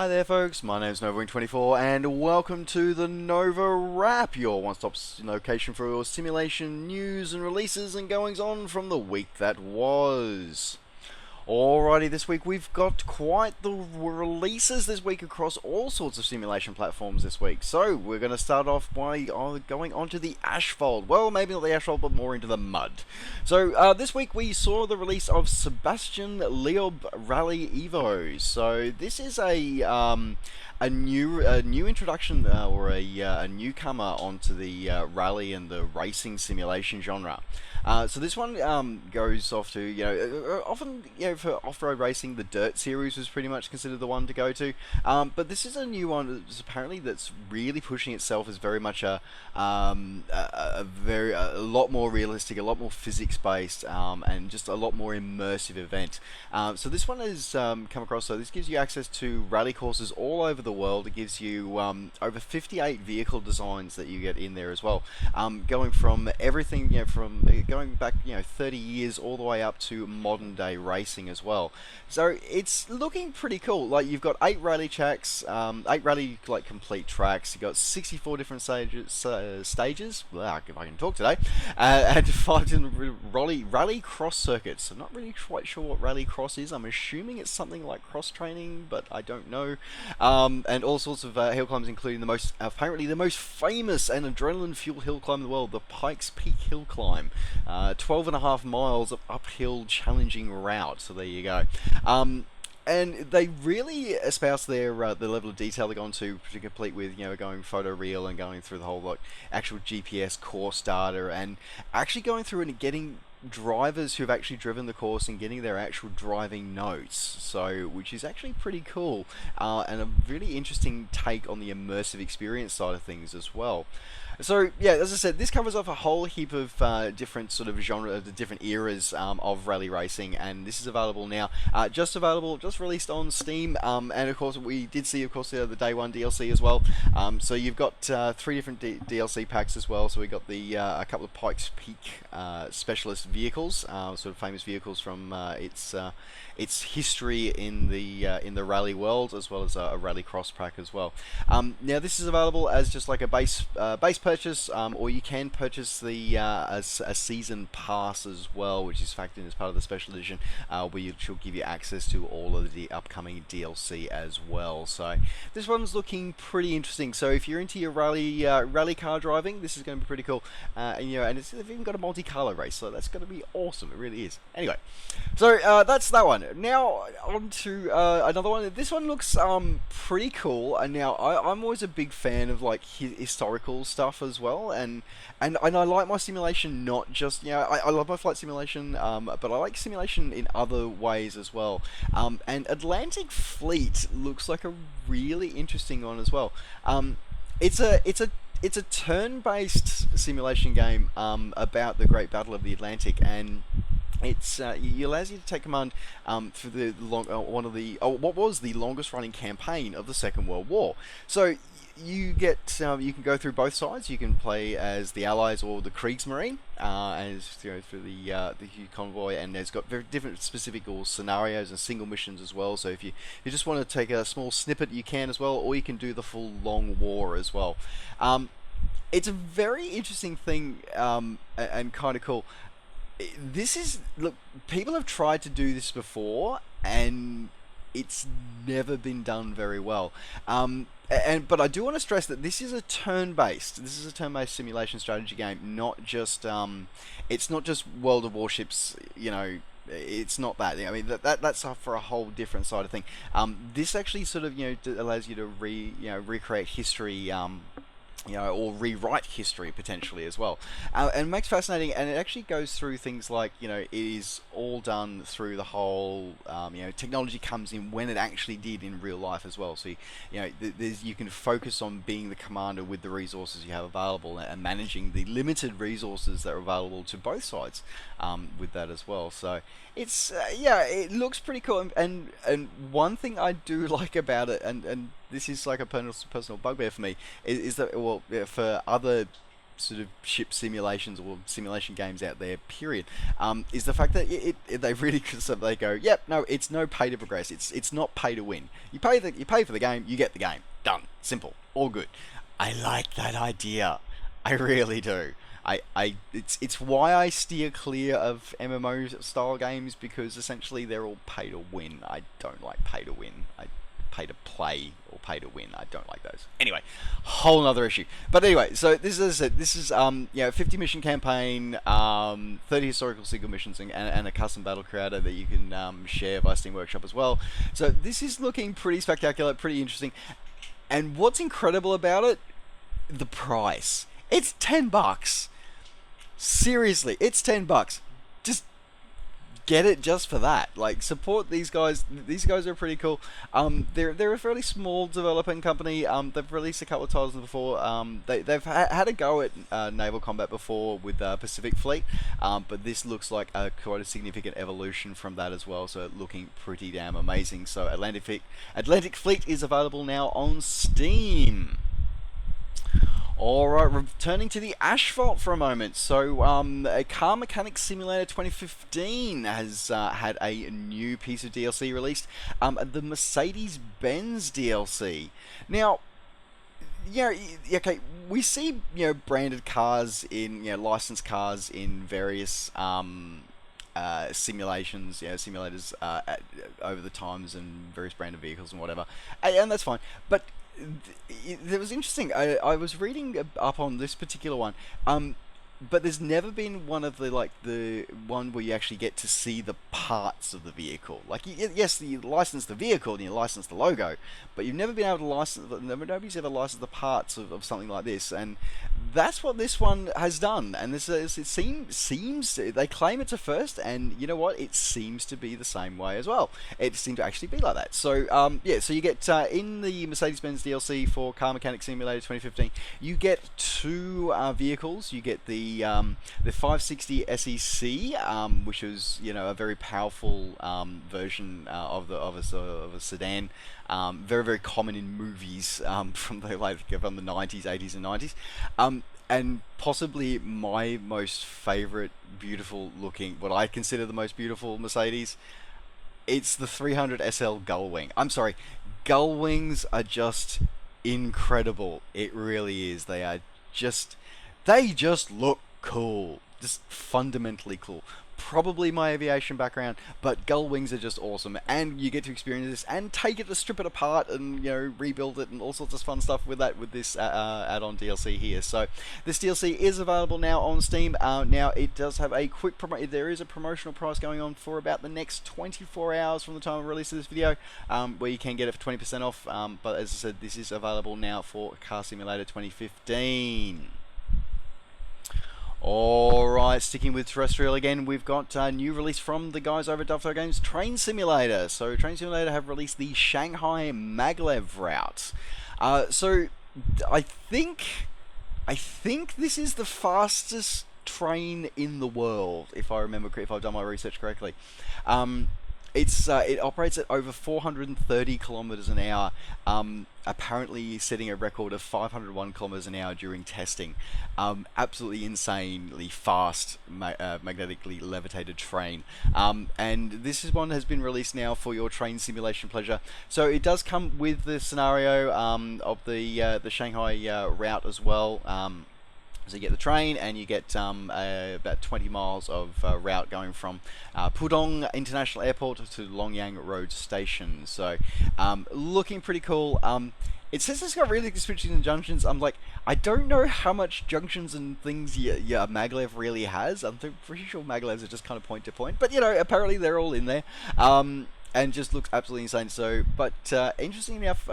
Hi there folks, my name is NovaWrap24 and welcome to the NovaWrap, your one-stop location for your simulation news and releases and goings on from the week that was. Alrighty, this week we've got quite the releases this week across all sorts of simulation platforms this week. So we're going to start off by going onto the asphalt. Well, maybe not the asphalt, but more into the mud. So this week we saw the release of Sebastian Loeb Rally Evo. So this is a new introduction or a newcomer onto the rally and the racing simulation genre. So this one goes off to, often, for off-road racing, the Dirt series was pretty much considered the one to go to. But this is a new one that's apparently that's really pushing itself as very much a lot more realistic, a lot more physics-based, and just a lot more immersive event. So this one has come across, so this gives you access to rally courses all over the world. It gives you over 58 vehicle designs that you get in there as well, going from everything, from going back 30 years all the way up to modern day racing as well. So it's looking pretty cool. Like, you've got 8 rally tracks, 8 rally complete tracks. You've got 64 different stages. Wow, if I can talk today, and 5 different rally cross circuits. I'm not really quite sure what rally cross is. I'm assuming it's something like cross training, but I don't know. And all sorts of hill climbs, including apparently the most famous and adrenaline-fueled hill climb in the world, the Pikes Peak Hill Climb. 12.5 miles of uphill challenging route. So there you go. And they really espouse their the level of detail they've gone to complete with going photo real and going through the whole actual GPS course data and actually going through and getting drivers who've actually driven the course and getting their actual driving notes, so which is actually pretty cool, and a really interesting take on the immersive experience side of things as well. So yeah, as I said, this covers off a whole heap of different sort of genre, the different eras of rally racing, and this is available now. Just released on Steam, and of course we did see, of course, the day one DLC as well. So you've got 3 different DLC packs as well. So we got the a couple of Pikes Peak specialist vehicles, sort of famous vehicles from its history in the rally world, as well as a rally cross pack as well. Now this is available as just like a base purchase, or you can purchase the a season pass as well, which is factored in as part of the special edition, which will give you access to all of the upcoming DLC as well. So this one's looking pretty interesting. So if you're into your rally car driving, this is going to be pretty cool. And they've even got a multi-color race, so that's going to be awesome. It really is. Anyway, so that's that one. Now on to another one. This one looks pretty cool. And now I'm always a big fan of historical stuff as well, and I like my simulation not just I love my flight simulation, but I like simulation in other ways as well. And Atlantic Fleet looks like a really interesting one as well. It's a turn-based simulation game about the Great Battle of the Atlantic, and it allows you to take command for the what was the longest-running campaign of the Second World War. So you can go through both sides. You can play as the Allies or the Kriegsmarine, as through the huge convoy, and it's got very different specific scenarios and single missions as well. So if you just want to take a small snippet, you can as well, or you can do the full long war as well. It's a very interesting thing, and kind of cool. Look, people have tried to do this before, and it's never been done very well. But I do want to stress that this is a turn-based simulation strategy game, not just it's not just World of Warships. It's not that. I mean, that's for a whole different side of thing. This actually sort of allows you to recreate history. Or rewrite history potentially as well, and it makes fascinating. And it actually goes through things like it is all done through the whole technology comes in when it actually did in real life as well. So you can focus on being the commander with the resources you have available and managing the limited resources that are available to both sides with that as well. So it's it looks pretty cool. And one thing I do like about it, and this is like a personal bugbear for me, is that for other sort of ship simulations or simulation games out there, period, is the fact that they really they go, yep, no, it's no pay to progress. It's not pay to win. You pay for the game, you get the game. Done. Simple. All good. I like that idea. I really do. It's why I steer clear of MMO style games, because essentially they're all pay to win. I don't like pay to win. I pay to play or pay to win. I don't like those. Anyway, whole other issue. But anyway, so this is 50 mission campaign, 30 historical single missions, and a custom battle creator that you can share by Steam Workshop as well. So this is looking pretty spectacular, pretty interesting. And what's incredible about it, the price. It's $10. Seriously, it's $10. Just get it just for that. Like, support these guys. These guys are pretty cool. They're a fairly small developing company. They've released a couple of titles before. They've had a go at naval combat before with Pacific Fleet, but this looks like quite a significant evolution from that as well. So looking pretty damn amazing. So Atlantic Fleet is available now on Steam. Alright, returning to the asphalt for a moment. So, a Car Mechanics Simulator 2015 has had a new piece of DLC released, the Mercedes-Benz DLC. Now, okay, we see, branded cars in, licensed cars in various simulations, simulators over the times, and various branded vehicles and whatever, and that's fine. But it was interesting. I was reading up on this particular one, but there's never been one of the one where you actually get to see the parts of the vehicle. Like, yes, you license the vehicle and you license the logo, but you've never been able to license. Nobody's ever licensed the parts of something like this, and that's what this one has done. And it seems they claim it's a first, and you know what? It seems to be the same way as well. It seems to actually be like that. So so you get in the Mercedes-Benz DLC for Car Mechanics Simulator 2015, you get two vehicles. You get the 560 SEC, which is a very powerful version of a sedan, very, very common in movies from the 90s, 80s, and 90s, and possibly my most favorite beautiful looking, what I consider the most beautiful Mercedes. It's the 300 SL Gullwing. I'm sorry, Gullwings are just incredible. It really is. They just look cool. Just fundamentally cool. Probably my aviation background, but Gullwings are just awesome, and you get to experience this and take it to strip it apart and rebuild it and all sorts of fun stuff with this add-on DLC here. So this DLC is available now on Steam. Now it does have a quick there is a promotional price going on for about the next 24 hours from the time of release of this video, where you can get it for 20% off. But as I said, this is available now for Car Simulator 2015. Alright, sticking with terrestrial again, we've got a new release from the guys over at Dovetail Games, Train Simulator. So Train Simulator have released the Shanghai Maglev route. So I think this is the fastest train in the world, if I've done my research correctly. It operates at over 430 kilometers an hour, apparently setting a record of 501 kilometers an hour during testing. Absolutely insanely fast, magnetically levitated train. And this one has been released now for your train simulation pleasure. So it does come with the scenario of the Shanghai route as well. So you get the train, and you get about 20 miles of route going from Pudong International Airport to Longyang Road Station. So looking pretty cool. It says it's got really good switches and junctions. I'm like, I don't know how much junctions and things Maglev really has. I'm pretty sure Maglevs are just kind of point to point, but apparently they're all in there, and just looks absolutely insane. So, but interesting enough,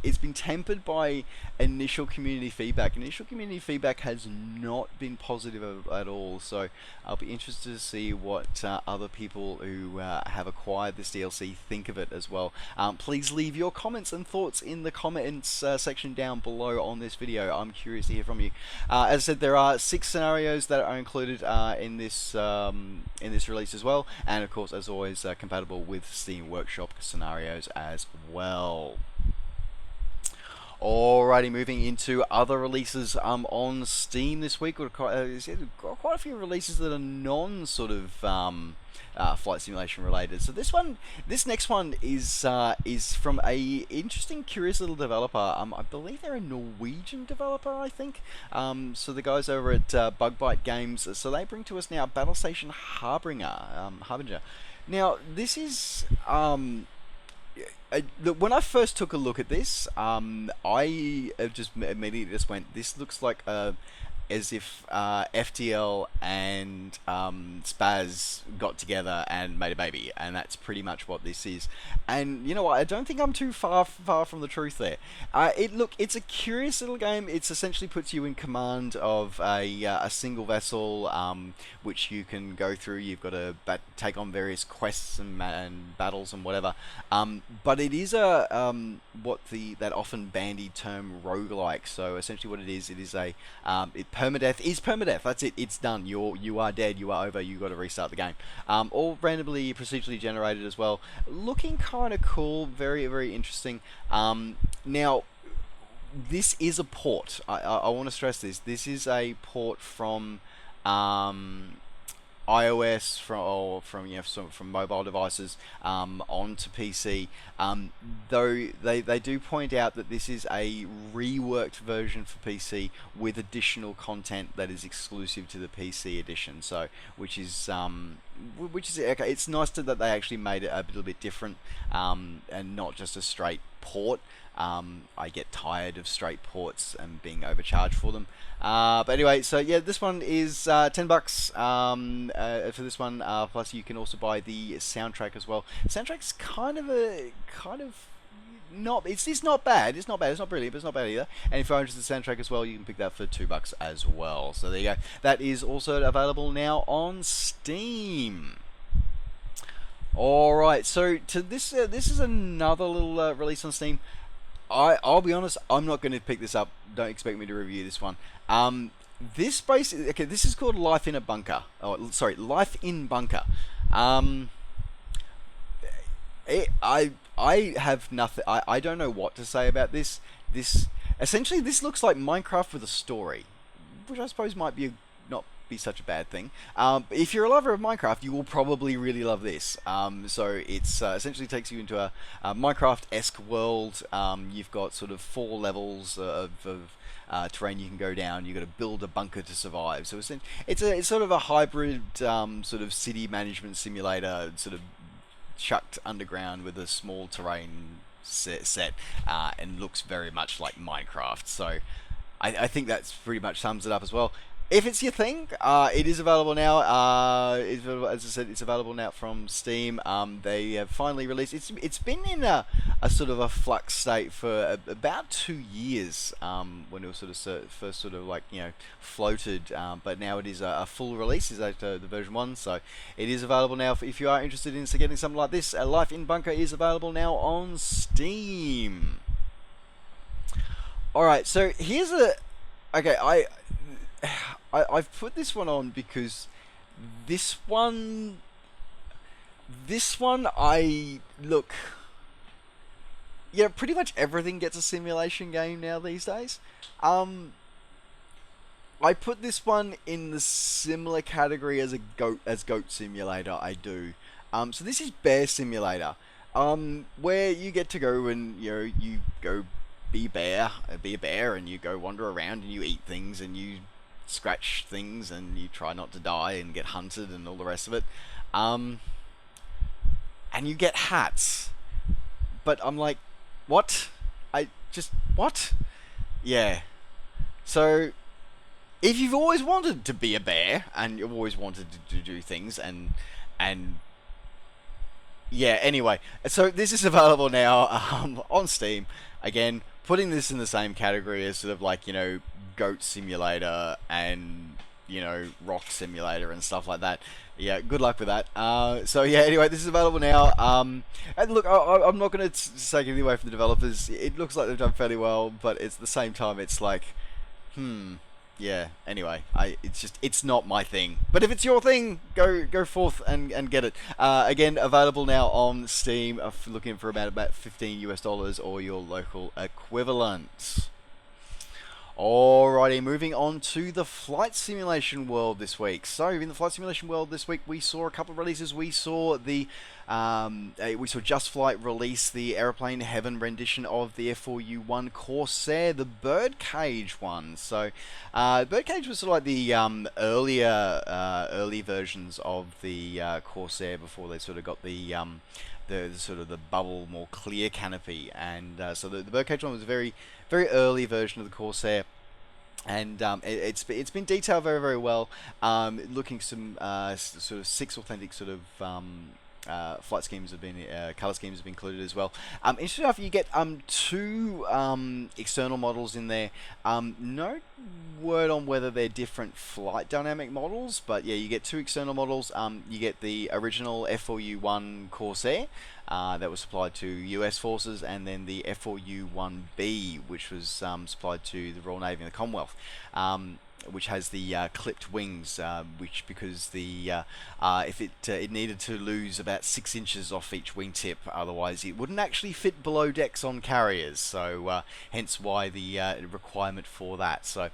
it's been tempered by initial community feedback. Initial community feedback has not been positive at all, so I'll be interested to see what other people who have acquired this DLC think of it as well. Please leave your comments and thoughts in the comments section down below on this video. I'm curious to hear from you. As I said, there are 6 scenarios that are included in this release as well, and of course, as always, compatible with Steam Workshop scenarios as well. Alrighty, moving into other releases on Steam this week. We've got quite a few releases that are non sort of flight simulation related. So this next one is from a interesting, curious little developer. I believe they're a Norwegian developer, I think. So the guys over at Bug Bite Games. So they bring to us now Battle Station Harbinger. Now this is look, when I first took a look at this, I just immediately just went, this looks like as if FTL and Spaz got together and made a baby, and that's pretty much what this is. And you know what? I don't think I'm too far from the truth there. It's a curious little game. It essentially puts you in command of a single vessel, which you can go through. You've got to take on various quests and battles and whatever. But it is that often bandied term roguelike. So essentially, what it is a permadeath is permadeath. That's it. It's done. You are dead. You are over. You got to restart the game. All randomly procedurally generated as well. Looking kind of cool. Very, very interesting. Now, this is a port. I want to stress this. This is a port from iOS from mobile devices onto PC. Though they do point out that this is a reworked version for PC with additional content that is exclusive to the PC edition. So which is okay. It's nice that they actually made it a little bit different and not just a straight port. I get tired of straight ports and being overcharged for them. But anyway, so yeah, this one is $10 for this one. Plus, you can also buy the soundtrack as well. Soundtrack's kind of not. It's not bad. It's not bad. It's not brilliant, but it's not bad either. And if you're interested in the soundtrack as well, you can pick that for $2 as well. So there you go. That is also available now on Steam. All right. So this is another little release on Steam. I'll be honest, I'm not going to pick this up. Don't expect me to review this one. This is called Life in a Bunker. Oh, sorry, Life in Bunker. I have nothing. I don't know what to say about this. This looks like Minecraft with a story, which I suppose might not be such a bad thing. If you're a lover of Minecraft, you will probably really love this. So it's essentially takes you into a Minecraft-esque world. You've got sort of 4 levels of terrain you can go down. You've got to build a bunker to survive. So it's sort of a hybrid sort of city management simulator, sort of chucked underground with a small terrain set and looks very much like Minecraft. So I think that's pretty much sums it up as well. If it's your thing, it is available now. As I said, it's available now from Steam. They have finally released. It's been in a sort of a flux state for about 2 years. When it was first floated, but now it is a full release. Is that the version 1? So it is available now. If you are interested in getting something like this, Life in Bunker is available now on Steam. All right. So here's I've put this one on because this one pretty much everything gets a simulation game now these days. I put this one in the similar category as Goat Simulator. I do. So this is Bear Simulator, where you get to go and you go be a bear, and you go wander around and you eat things and you scratch things and you try not to die and get hunted and all the rest of it. And you get hats. But I'm like, what? What? Yeah. So, if you've always wanted to be a bear and you've always wanted to do things and yeah, anyway. So this is available now on Steam. Again, putting this in the same category as sort of like, Goat Simulator and, Rock Simulator and stuff like that. Yeah, good luck with that. So yeah, anyway, this is available now. And look, I'm not going to take anything away from the developers. It looks like they've done fairly well, but at the same time, it's like, yeah. Anyway, it's not my thing. But if it's your thing, go forth and get it. Again, available now on Steam. Looking for about $15 or your local equivalent. Alrighty, moving on to the flight simulation world this week. So, in the flight simulation world this week, we saw a couple of releases. We saw Just Flight release the Aeroplane Heaven rendition of the F4U1 Corsair, the Birdcage one. So, Birdcage was sort of like the early versions of the Corsair before they sort of got the sort of the bubble, more clear canopy, and so the Birdcage one was a very early version of the Corsair, and it's been detailed very well. Looking some sort of 6 authentic sort of flight schemes have been color schemes have been included as well. Interesting enough, you get 2 external models in there. No word on whether they're different flight dynamic models, but yeah, you get 2 external models. You get the original F4U1 Corsair that was supplied to US forces, and then the F4U1B, which was supplied to the Royal Navy and the Commonwealth. Which has the clipped wings, which because if it needed to lose about 6 inches off each wingtip, otherwise it wouldn't actually fit below decks on carriers. So hence why the requirement for that. So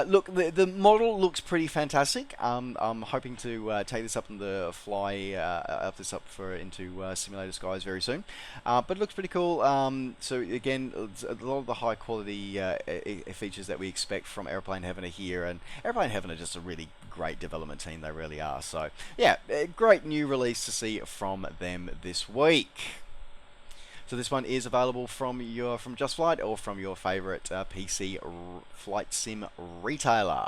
look, the model looks pretty fantastic. I'm hoping to take this up and into simulator skies very soon. But it looks pretty cool. So again, a lot of the high quality features that we expect from Aeroplane Heaven are here. And Airplane Heaven are just a really great development team, they really are. So yeah, a great new release to see from them this week. So this one is available from Just Flight or from your favorite PC flight sim retailer.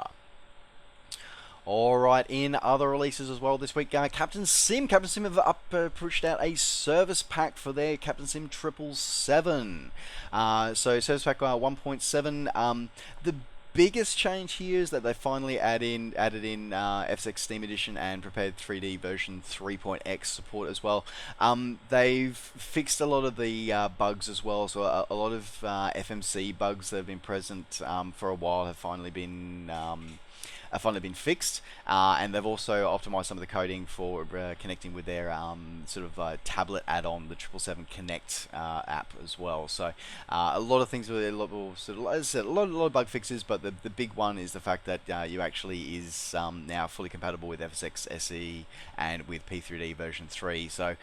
Alright, in other releases as well this week, Captain Sim have pushed out a service pack for their Captain Sim 777. So service pack 1.7. The biggest change here is that they finally added in FSX Steam Edition and Prepared 3D version 3.x support as well. They've fixed a lot of the bugs as well, so a lot of FMC bugs that have been present for a while have finally been fixed, and they've also optimized some of the coding for connecting with their tablet add-on, the 777 Connect app as well. So a lot of things with a lot of bug fixes, but the big one is the fact that you actually is now fully compatible with FSX SE and with P3D version 3. So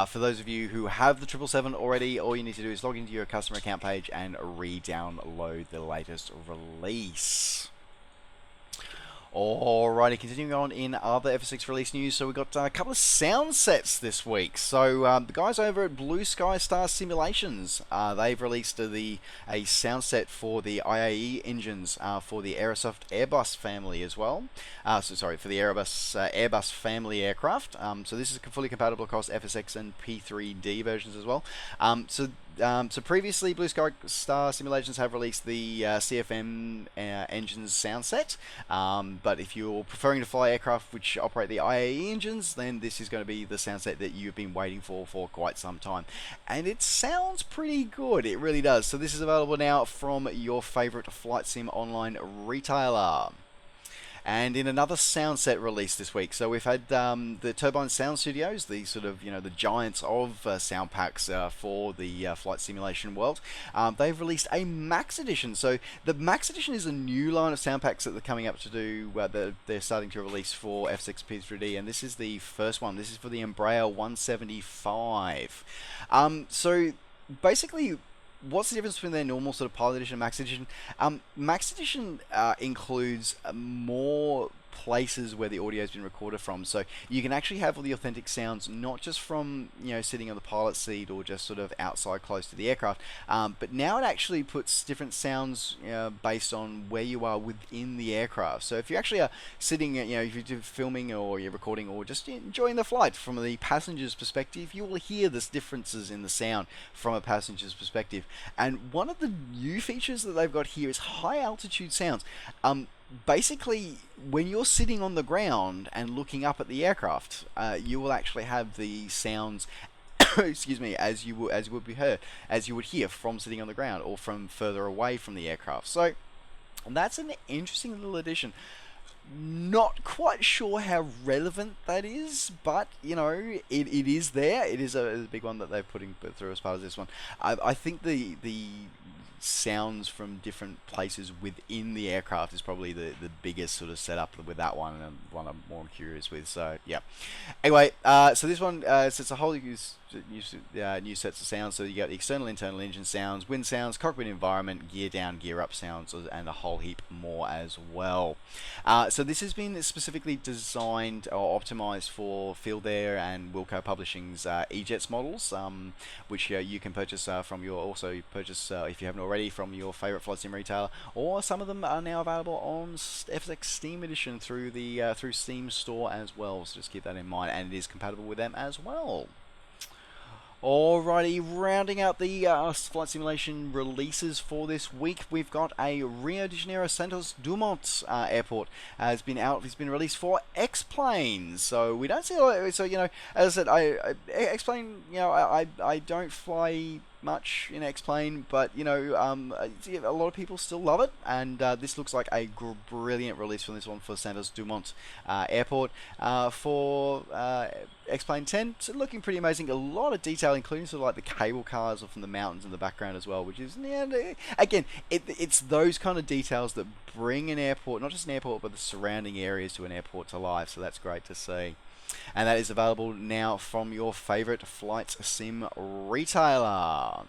for those of you who have the 777 already, all you need to do is log into your customer account page and re-download the latest release. Alrighty, continuing on in other FSX release news, so we've got a couple of sound sets this week. So the guys over at Blue Sky Star Simulations, they've released a sound set for the IAE engines for the Aerosoft Airbus family as well. For the Airbus family aircraft. So this is fully compatible across FSX and P3D versions as well. So previously, Blue Sky Star Simulations have released the CFM engines sound set, but if you're preferring to fly aircraft which operate the IAE engines, then this is going to be the sound set that you've been waiting for quite some time. And it sounds pretty good, it really does. So this is available now from your favorite flight sim online retailer. And in another sound set release this week, so we've had the Turbine Sound Studios, the sort of, the giants of sound packs for the flight simulation world. They've released a Max Edition. So the Max Edition is a new line of sound packs that they're coming up to do, they're starting to release for F6 P3D, and this is the first one. This is for the Embraer 175. So basically, what's the difference between their normal sort of Pilot Edition and Max Edition? Max Edition includes more places where the audio has been recorded from, so you can actually have all the authentic sounds, not just from sitting on the pilot seat or just sort of outside close to the aircraft, but now it actually puts different sounds based on where you are within the aircraft. So if you actually are sitting, if you're filming or you're recording or just enjoying the flight from the passenger's perspective, you will hear the differences in the sound from a passenger's perspective. And one of the new features that they've got here is high altitude sounds. Basically, when you're sitting on the ground and looking up at the aircraft, you will actually have the sounds excuse me, as you would hear from sitting on the ground or from further away from the aircraft. So And that's an interesting little addition. Not quite sure how relevant that is, but you know, it is there. It is a big one that they're putting through as part of this one. I think the sounds from different places within the aircraft is probably the biggest sort of setup with that one, and one I'm more curious with. So yeah. Anyway, so this one sets a whole new sets of sounds. So you got the external, internal engine sounds, wind sounds, cockpit environment, gear down, gear up sounds, and a whole heap more as well. So this has been specifically designed or optimized for Field Air and Wilco Publishing's E-Jets models, which you can purchase from your if you haven't already from your favorite flight sim retailer, or some of them are now available on FX Steam Edition through the through Steam Store as well. So just keep that in mind, and it is compatible with them as well. Alrighty, rounding out the flight simulation releases for this week, we've got a Rio de Janeiro Santos Dumont airport has been out. It's been released for X-planes. So we don't see a lot. So you know, as I said, X-plane. You know, I don't fly much in X-plane, but you know, a lot of people still love it, and this looks like a brilliant release from this one for Santos Dumont Airport for X-Plane 10. So looking pretty amazing. A lot of detail, including sort of like the cable cars from the mountains in the background as well, which is, yeah, again, it's those kind of details that bring an airport, not just an airport, but the surrounding areas to an airport to life. So that's great to see. And that is available now from your favorite flight sim retailer.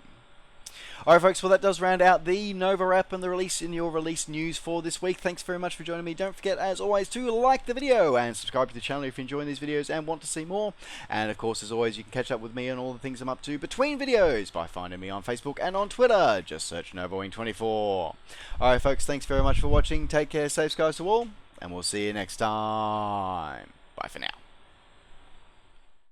Alright folks, well that does round out the NovaWrap and the release in your release news for this week. Thanks very much for joining me. Don't forget, as always, to like the video and subscribe to the channel if you're enjoying these videos and want to see more. And of course, as always, you can catch up with me on all the things I'm up to between videos by finding me on Facebook and on Twitter. Just search NovaWing24. Alright folks, thanks very much for watching. Take care, safe skies to all, and we'll see you next time. Bye for now.